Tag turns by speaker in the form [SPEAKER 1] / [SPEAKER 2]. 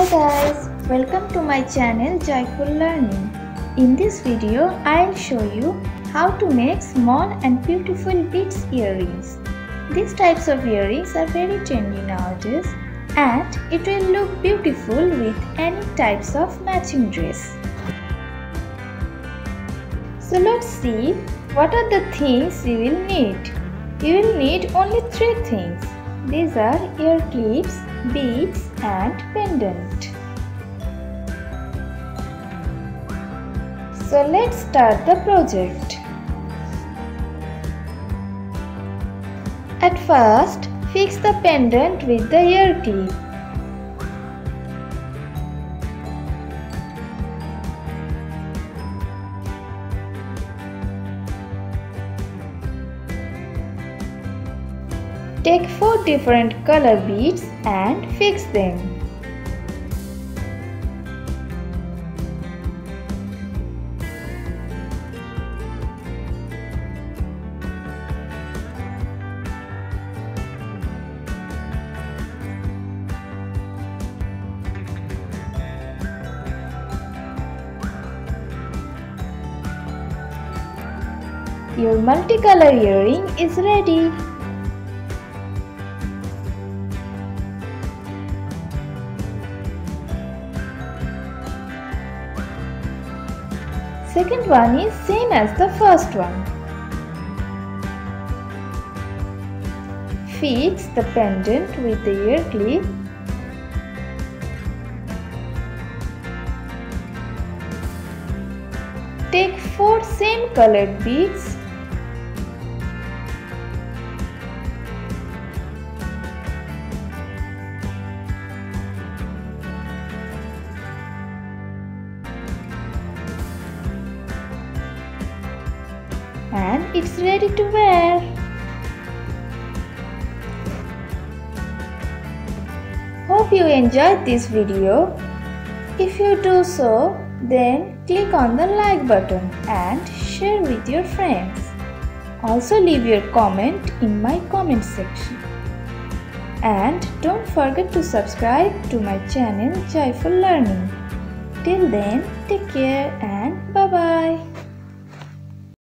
[SPEAKER 1] Hi guys, welcome to my channel Joyful Learning. In this video, I'll show you how to make small and beautiful beads earrings. These types of earrings are very trendy nowadays and it will look beautiful with any types of matching dress. So let's see what are the things you will need. You will need only 3 things. These are ear clips, beads and pendant. So let's start the project. At first, fix the pendant with the ear clip. Take 4 different color beads and fix them. Your multicolor earring is ready. Second one is same as the first one. Fix the pendant with the ear clip. Take 4 same colored beads. And it's ready to wear. Hope you enjoyed this video. If you do so, then click on the like button and share with your friends. Also leave your comment in my comment section. And don't forget to subscribe to my channel Joyful Learning. Till then, take care and bye bye.